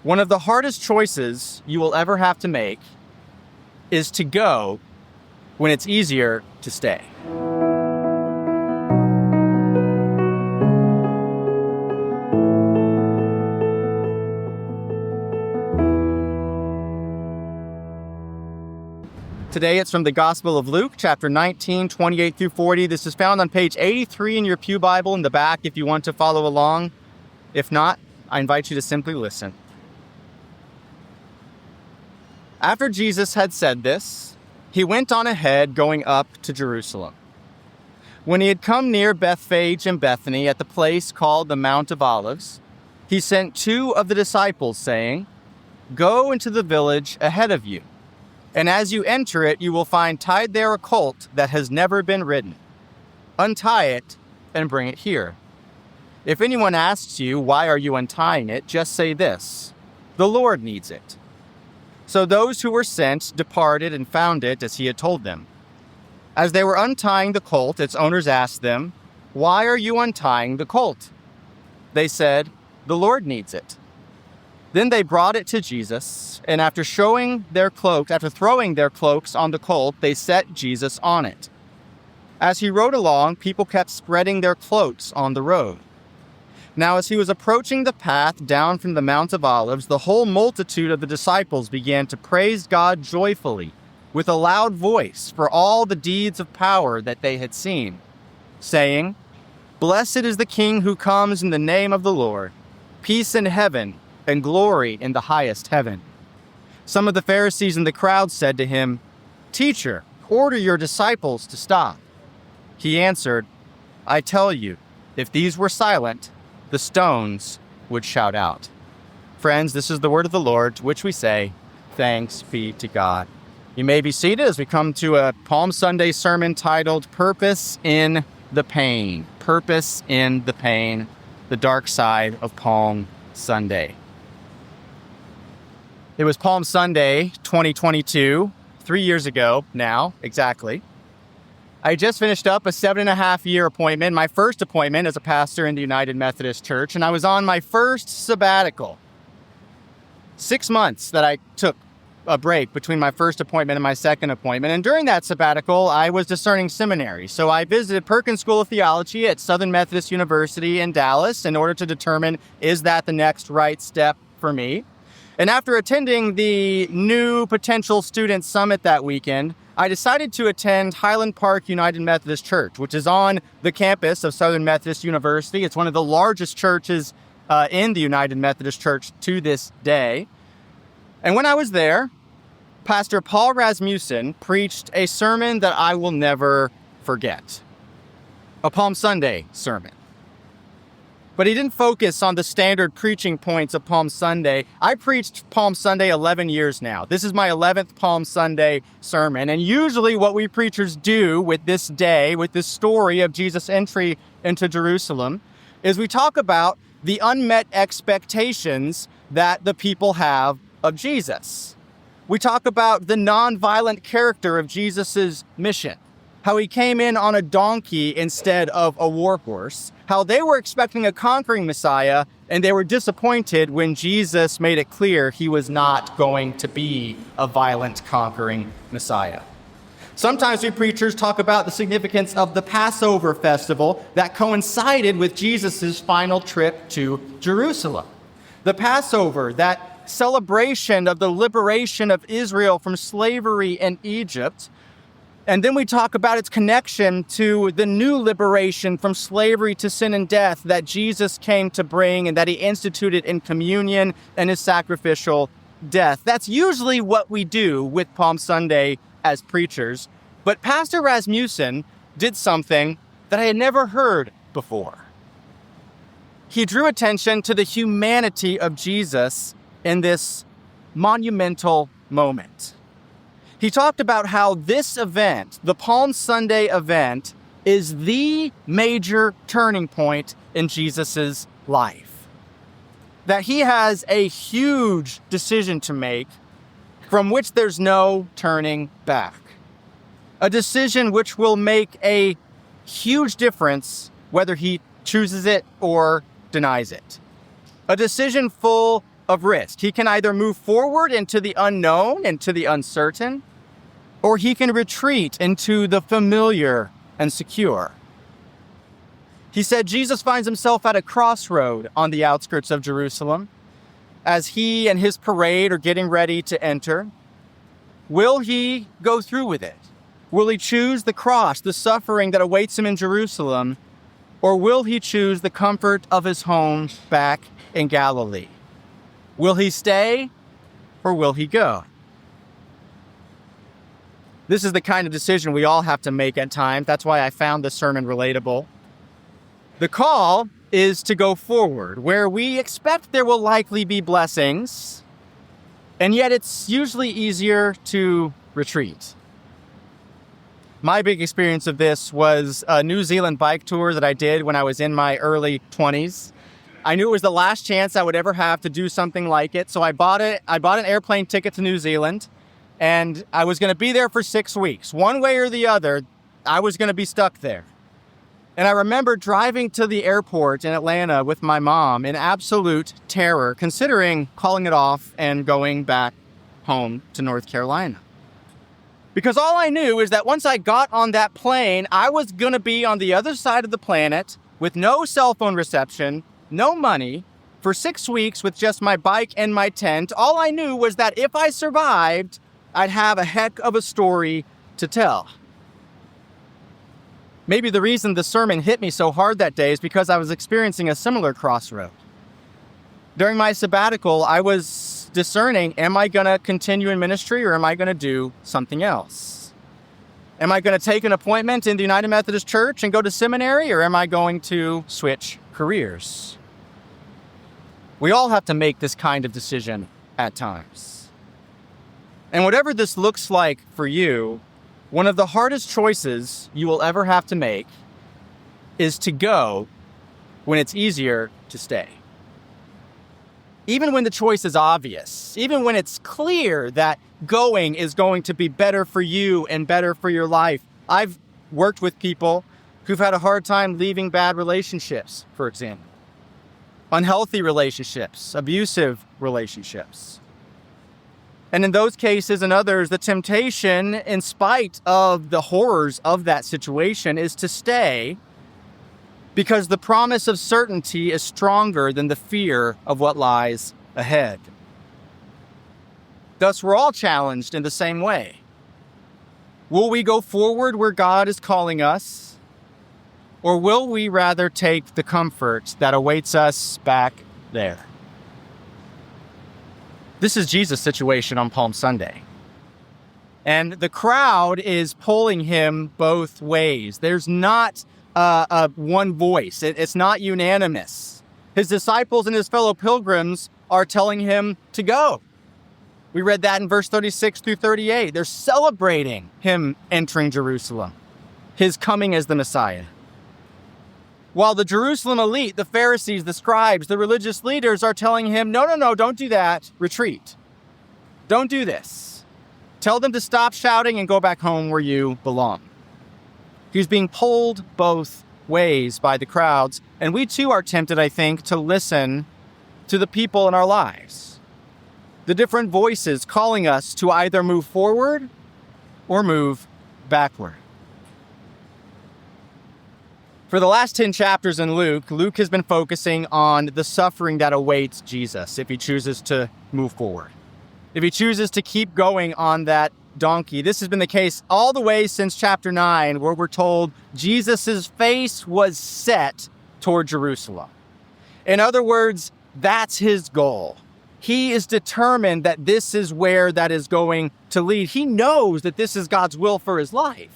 One of the hardest choices you will ever have to make is to go when it's easier to stay. Today it's from the Gospel of Luke, chapter 19, 28 through 40. This is found on page 83 in your pew Bible in the back if you want to follow along. If not, I invite you to simply listen. After Jesus had said this, he went on ahead, going up to Jerusalem. When he had come near Bethphage and Bethany at the place called the Mount of Olives, he sent two of the disciples, saying, "Go into the village ahead of you, and as you enter it, you will find tied there a colt that has never been ridden. Untie it and bring it here. If anyone asks you, 'Why are you untying it?' just say this, 'The Lord needs it.'" So those who were sent departed and found it as he had told them. As they were untying the colt, its owners asked them, "Why are you untying the colt?" They said, "The Lord needs it." Then they brought it to Jesus, and after throwing their cloaks on the colt, they set Jesus on it. As he rode along, people kept spreading their cloaks on the road. Now, as he was approaching the path down from the Mount of Olives, the whole multitude of the disciples began to praise God joyfully with a loud voice for all the deeds of power that they had seen, saying, "Blessed is the King who comes in the name of the Lord, peace in heaven and glory in the highest heaven." Some of the Pharisees in the crowd said to him, "Teacher, order your disciples to stop." He answered, "I tell you, if these were silent, the stones would shout out." Friends, this is the word of the Lord, to which we say, thanks be to God. You may be seated as we come to a Palm Sunday sermon titled, Purpose in the Pain. Purpose in the Pain, the dark side of Palm Sunday. It was Palm Sunday 2022, 3 years ago now, exactly. I just finished up a 7.5-year appointment, my first appointment as a pastor in the United Methodist Church, and I was on my first sabbatical. 6 months that I took a break between my first appointment and my second appointment, and during that sabbatical, I was discerning seminary. So I visited Perkins School of Theology at Southern Methodist University in Dallas in order to determine, is that the next right step for me? And after attending the new potential student summit that weekend, I decided to attend Highland Park United Methodist Church, which is on the campus of Southern Methodist University. It's one of the largest churches in the United Methodist Church to this day. And when I was there, Pastor Paul Rasmussen preached a sermon that I will never forget. A Palm Sunday sermon. But he didn't focus on the standard preaching points of Palm Sunday. I preached Palm Sunday 11 years now. This is my 11th Palm Sunday sermon. And usually what we preachers do with this day, with this story of Jesus' entry into Jerusalem, is we talk about the unmet expectations that the people have of Jesus. We talk about the nonviolent character of Jesus' mission. How he came in on a donkey instead of a war horse, how they were expecting a conquering Messiah, and they were disappointed when Jesus made it clear he was not going to be a violent conquering Messiah. Sometimes we preachers talk about the significance of the Passover festival that coincided with Jesus' final trip to Jerusalem. The Passover, that celebration of the liberation of Israel from slavery in Egypt. And then we talk about its connection to the new liberation from slavery to sin and death that Jesus came to bring and that he instituted in communion and his sacrificial death. That's usually what we do with Palm Sunday as preachers. But Pastor Rasmussen did something that I had never heard before. He drew attention to the humanity of Jesus in this monumental moment. He talked about how this event, the Palm Sunday event, is the major turning point in Jesus' life. That he has a huge decision to make from which there's no turning back. A decision which will make a huge difference whether he chooses it or denies it. A decision full of risk. He can either move forward into the unknown, into the uncertain, or he can retreat into the familiar and secure. He said Jesus finds himself at a crossroad on the outskirts of Jerusalem as he and his parade are getting ready to enter. Will he go through with it? Will he choose the cross, the suffering that awaits him in Jerusalem, or will he choose the comfort of his home back in Galilee? Will he stay or will he go? This is the kind of decision we all have to make at times. That's why I found this sermon relatable. The call is to go forward, where we expect there will likely be blessings, and yet it's usually easier to retreat. My big experience of this was a New Zealand bike tour that I did when I was in my early 20s. I knew it was the last chance I would ever have to do something like it, so I bought an airplane ticket to New Zealand, and I was going to be there for 6 weeks. One way or the other, I was going to be stuck there. And I remember driving to the airport in Atlanta with my mom in absolute terror, considering calling it off and going back home to North Carolina. Because all I knew is that once I got on that plane, I was going to be on the other side of the planet with no cell phone reception, no money, for 6 weeks with just my bike and my tent. All I knew was that if I survived, I'd have a heck of a story to tell. Maybe the reason the sermon hit me so hard that day is because I was experiencing a similar crossroad. During my sabbatical, I was discerning, am I going to continue in ministry or am I going to do something else? Am I going to take an appointment in the United Methodist Church and go to seminary, or am I going to switch careers? We all have to make this kind of decision at times. And whatever this looks like for you, one of the hardest choices you will ever have to make is to go when it's easier to stay. Even when the choice is obvious, even when it's clear that going is going to be better for you and better for your life. I've worked with people who've had a hard time leaving bad relationships, for example. Unhealthy relationships, abusive relationships. And in those cases and others, the temptation, in spite of the horrors of that situation, is to stay because the promise of certainty is stronger than the fear of what lies ahead. Thus, we're all challenged in the same way. Will we go forward where God is calling us, or will we rather take the comfort that awaits us back there? This is Jesus' situation on Palm Sunday. And the crowd is pulling him both ways. There's not one voice. It's not unanimous. His disciples and his fellow pilgrims are telling him to go. We read that in verse 36 through 38. They're celebrating him entering Jerusalem, his coming as the Messiah. While the Jerusalem elite, the Pharisees, the scribes, the religious leaders are telling him, no, don't do that. Retreat. Don't do this. Tell them to stop shouting and go back home where you belong. He's being pulled both ways by the crowds, and we too are tempted, I think, to listen to the people in our lives. The different voices calling us to either move forward or move backward. For the last 10 chapters in Luke has been focusing on the suffering that awaits Jesus if he chooses to move forward. If he chooses to keep going on that donkey. This has been the case all the way since chapter 9, where we're told Jesus' face was set toward Jerusalem. In other words, that's his goal. He is determined that this is where that is going to lead. He knows that this is God's will for his life,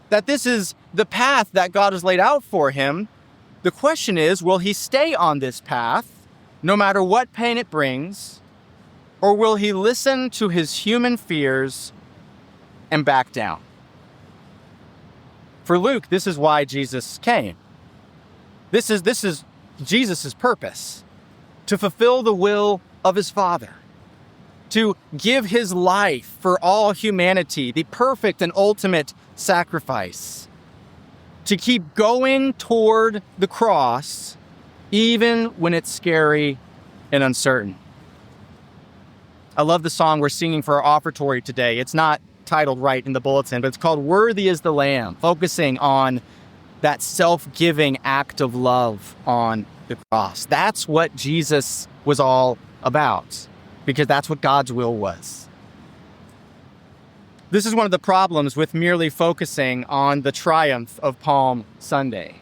that this is the path that God has laid out for him. The question is, will he stay on this path, no matter what pain it brings, or will he listen to his human fears and back down? For Luke, this is why Jesus came. This is Jesus' purpose, to fulfill the will of his Father, to give his life for all humanity, the perfect and ultimate sacrifice, to keep going toward the cross, even when it's scary and uncertain. I love the song we're singing for our offertory today. It's not titled right in the bulletin, but it's called Worthy is the Lamb, focusing on that self-giving act of love on the cross. That's what Jesus was all about, because that's what God's will was. This is one of the problems with merely focusing on the triumph of Palm Sunday.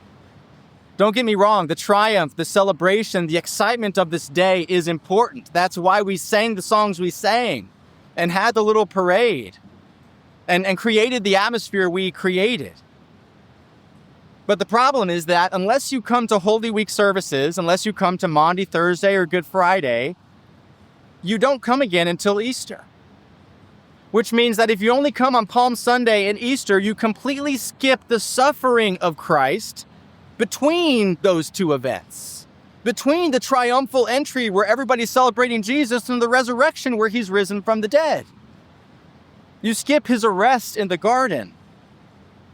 Don't get me wrong, the triumph, the celebration, the excitement of this day is important. That's why we sang the songs we sang and had the little parade and created the atmosphere we created. But the problem is that unless you come to Holy Week services, unless you come to Maundy Thursday or Good Friday, you don't come again until Easter. Which means that if you only come on Palm Sunday and Easter, you completely skip the suffering of Christ between those two events. Between the triumphal entry where everybody's celebrating Jesus and the resurrection where he's risen from the dead. You skip his arrest in the garden,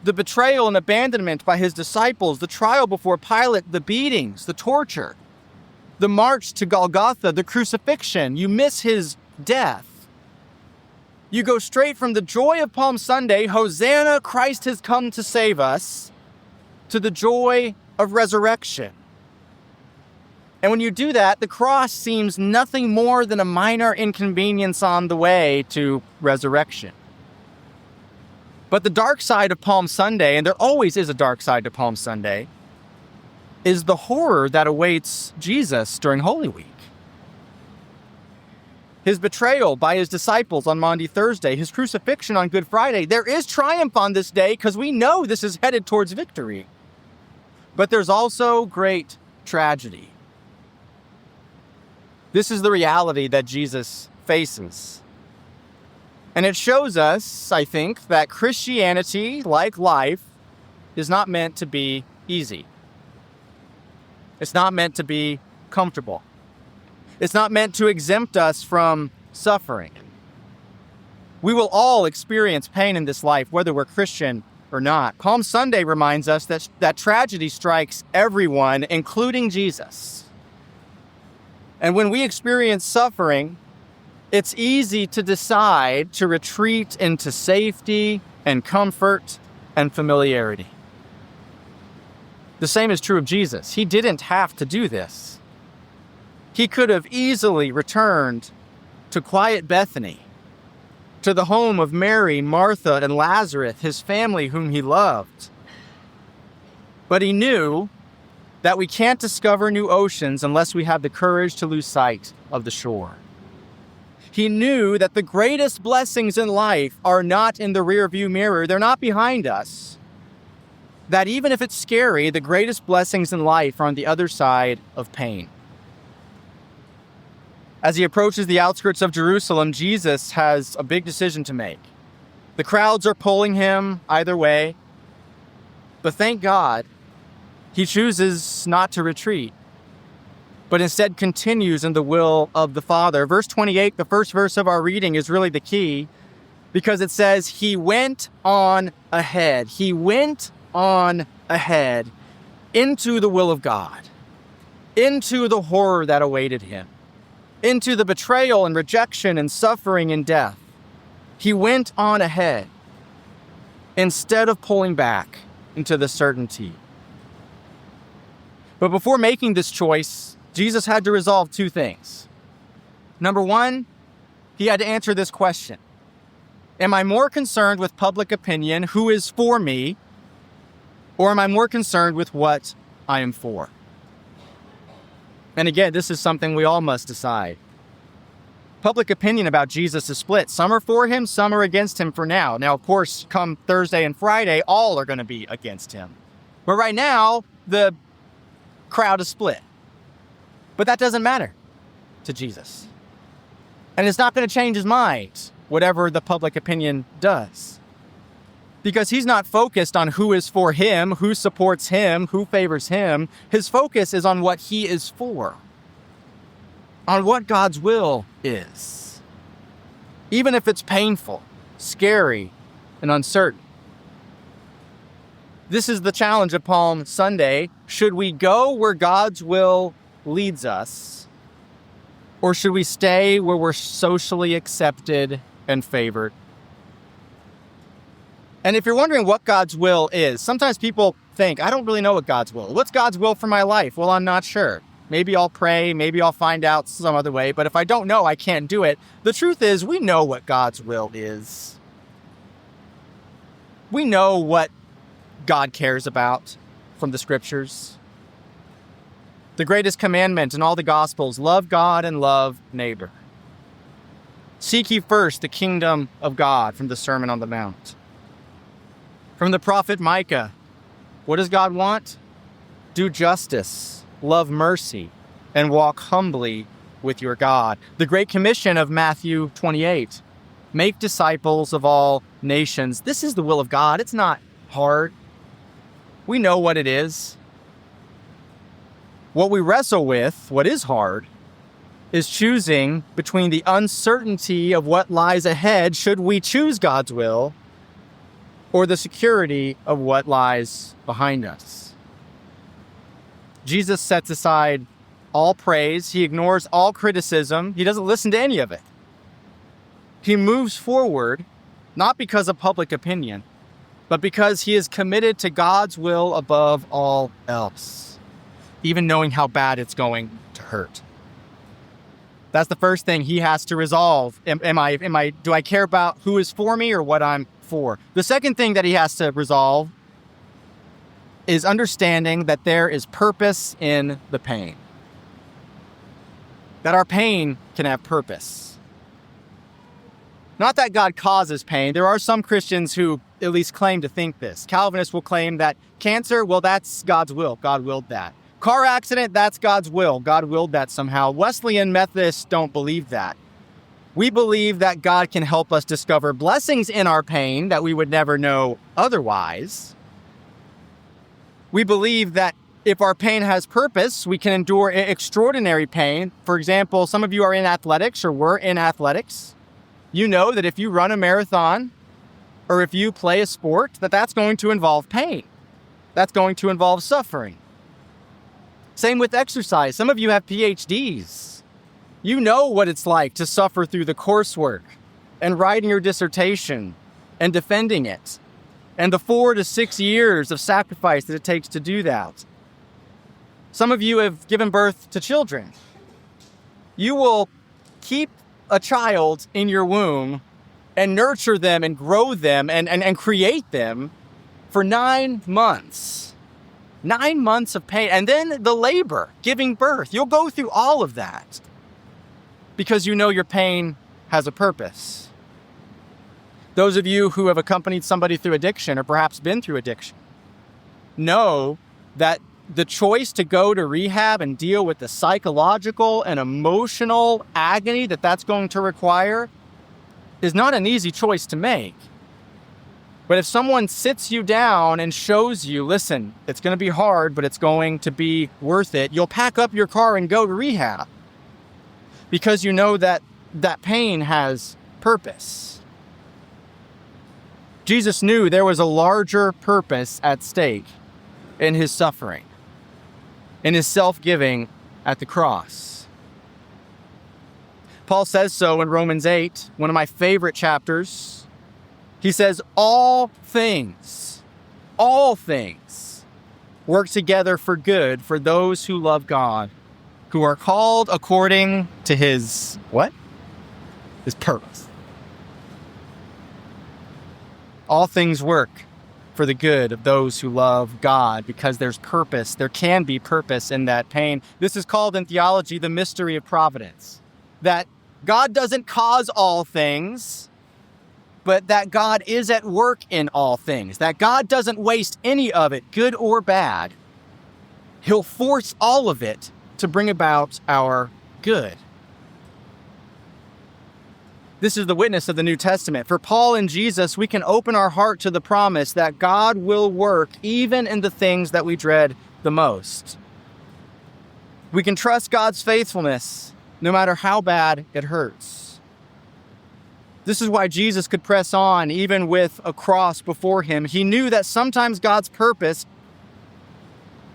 the betrayal and abandonment by his disciples, the trial before Pilate, the beatings, the torture, the march to Golgotha, the crucifixion. You miss his death. You go straight from the joy of Palm Sunday, Hosanna, Christ has come to save us, to the joy of resurrection. And when you do that, the cross seems nothing more than a minor inconvenience on the way to resurrection. But the dark side of Palm Sunday, and there always is a dark side to Palm Sunday, is the horror that awaits Jesus during Holy Week. His betrayal by his disciples on Maundy Thursday, his crucifixion on Good Friday. There is triumph on this day because we know this is headed towards victory. But there's also great tragedy. This is the reality that Jesus faces. And it shows us, I think, that Christianity, like life, is not meant to be easy. It's not meant to be comfortable. It's not meant to exempt us from suffering. We will all experience pain in this life, whether we're Christian or not. Palm Sunday reminds us that tragedy strikes everyone, including Jesus. And when we experience suffering, it's easy to decide to retreat into safety and comfort and familiarity. The same is true of Jesus. He didn't have to do this. He could have easily returned to quiet Bethany, to the home of Mary, Martha, and Lazarus, his family whom he loved. But he knew that we can't discover new oceans unless we have the courage to lose sight of the shore. He knew that the greatest blessings in life are not in the rearview mirror. They're not behind us. That even if it's scary, the greatest blessings in life are on the other side of pain. As he approaches the outskirts of Jerusalem, Jesus has a big decision to make. The crowds are pulling him either way, but thank God, he chooses not to retreat, but instead continues in the will of the Father. Verse 28, the first verse of our reading, is really the key, because it says, he went on ahead. He went on ahead into the will of God, into the horror that awaited him, into the betrayal and rejection and suffering and death. He went on ahead instead of pulling back into the certainty. But before making this choice, Jesus had to resolve two things. Number one, he had to answer this question. Am I more concerned with public opinion, who is for me, or am I more concerned with what I am for? And again, this is something we all must decide. Public opinion about Jesus is split. Some are for him, some are against him for now. Now, of course, come Thursday and Friday, all are going to be against him. But right now, the crowd is split. But that doesn't matter to Jesus. And it's not going to change his mind, whatever the public opinion does. Because he's not focused on who is for him, who supports him, who favors him. His focus is on what he is for, on what God's will is, even if it's painful, scary, and uncertain. This is the challenge of Palm Sunday. Should we go where God's will leads us, Or should we stay where we're socially accepted and favored? And if you're wondering what God's will is, sometimes people think, I don't really know what God's will is. What's God's will for my life? Well, I'm not sure. Maybe I'll pray, maybe I'll find out some other way, but if I don't know, I can't do it. The truth is, we know what God's will is. We know what God cares about from the scriptures. The greatest commandment in all the Gospels, love God and love neighbor. Seek ye first the kingdom of God, from the Sermon on the Mount. From the prophet Micah, what does God want? Do justice, love mercy, and walk humbly with your God. The Great Commission of Matthew 28, make disciples of all nations. This is the will of God. It's not hard. We know what it is. What we wrestle with, what is hard, is choosing between the uncertainty of what lies ahead, should we choose God's will, or the security of what lies behind us. Jesus sets aside all praise. He ignores all criticism. He doesn't listen to any of it. He moves forward, not because of public opinion, but because he is committed to God's will above all else, even knowing how bad it's going to hurt. That's the first thing he has to resolve. Do I care about who is for me or what I'm for? The second thing that he has to resolve is understanding that there is purpose in the pain. That our pain can have purpose. Not that God causes pain. There are some Christians who at least claim to think this. Calvinists will claim that cancer, well, that's God's will. God willed that. Car accident, that's God's will. God willed that somehow. Wesleyan Methodists don't believe that. We believe that God can help us discover blessings in our pain that we would never know otherwise. We believe that if our pain has purpose, we can endure extraordinary pain. For example, some of you are in athletics or were in athletics. You know that if you run a marathon or if you play a sport, that's going to involve pain. That's going to involve suffering. Same with exercise. Some of you have PhDs. You know what it's like to suffer through the coursework and writing your dissertation and defending it and the 4 to 6 years of sacrifice that it takes to do that. Some of you have given birth to children. You will keep a child in your womb and nurture them and grow them and create them for 9 months. 9 months of pain, and then the labor, giving birth. You'll go through all of that because you know your pain has a purpose. Those of you who have accompanied somebody through addiction or perhaps been through addiction know that the choice to go to rehab and deal with the psychological and emotional agony that that's going to require is not an easy choice to make. But if someone sits you down and shows you, listen, it's going to be hard, but it's going to be worth it, you'll pack up your car and go to rehab because you know that that pain has purpose. Jesus knew there was a larger purpose at stake in his suffering, in his self-giving at the cross. Paul says so in Romans 8, one of my favorite chapters. He says, all things work together for good for those who love God, who are called according to his, what? His purpose. All things work for the good of those who love God because there's purpose. There can be purpose in that pain. This is called in theology the mystery of providence. That God doesn't cause all things, but that God is at work in all things, that God doesn't waste any of it, good or bad. He'll force all of it to bring about our good. This is the witness of the New Testament. For Paul and Jesus, we can open our heart to the promise that God will work even in the things that we dread the most. We can trust God's faithfulness no matter how bad it hurts. This is why Jesus could press on even with a cross before him. He knew that sometimes God's purpose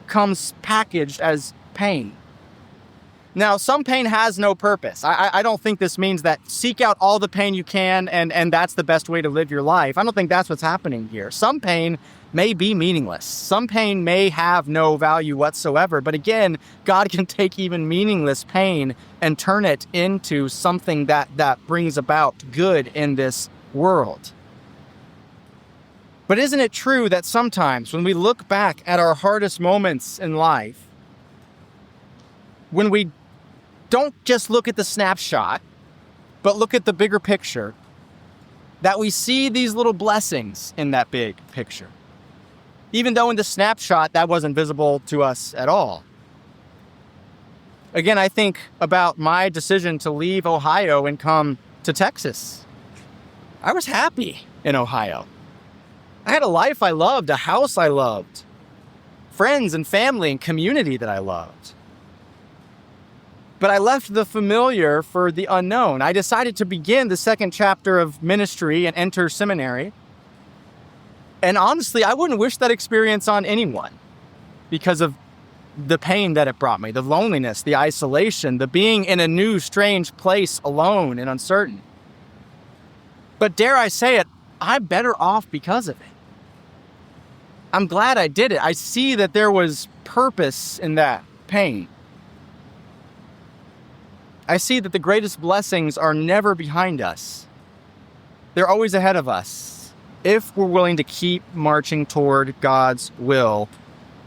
comes packaged as pain. Now, some pain has no purpose. I don't think this means that seek out all the pain you can and that's the best way to live your life. I don't think that's what's happening here. Some pain may be meaningless. Some pain may have no value whatsoever. But again, God can take even meaningless pain and turn it into something that brings about good in this world. But isn't it true that sometimes when we look back at our hardest moments in life, when we don't just look at the snapshot, but look at the bigger picture, that we see these little blessings in that big picture, even though in the snapshot that wasn't visible to us at all? Again, I think about my decision to leave Ohio and come to Texas. I was happy in Ohio. I had a life I loved, a house I loved, friends and family and community that I loved. But I left the familiar for the unknown. I decided to begin the second chapter of ministry and enter seminary. And honestly, I wouldn't wish that experience on anyone because of the pain that it brought me, the loneliness, the isolation, the being in a new, strange place alone and uncertain. But dare I say it, I'm better off because of it. I'm glad I did it. I see that there was purpose in that pain. I see that the greatest blessings are never behind us. They're always ahead of us, if we're willing to keep marching toward God's will,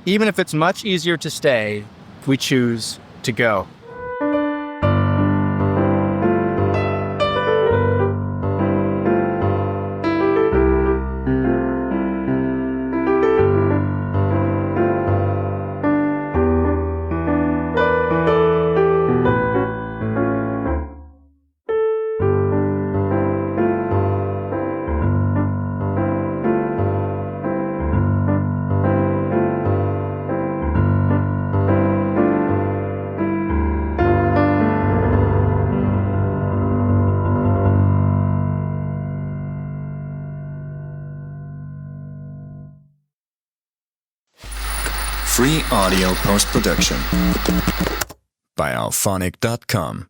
even if it's much easier to stay if we choose to go. Free audio post-production by alphonic.com.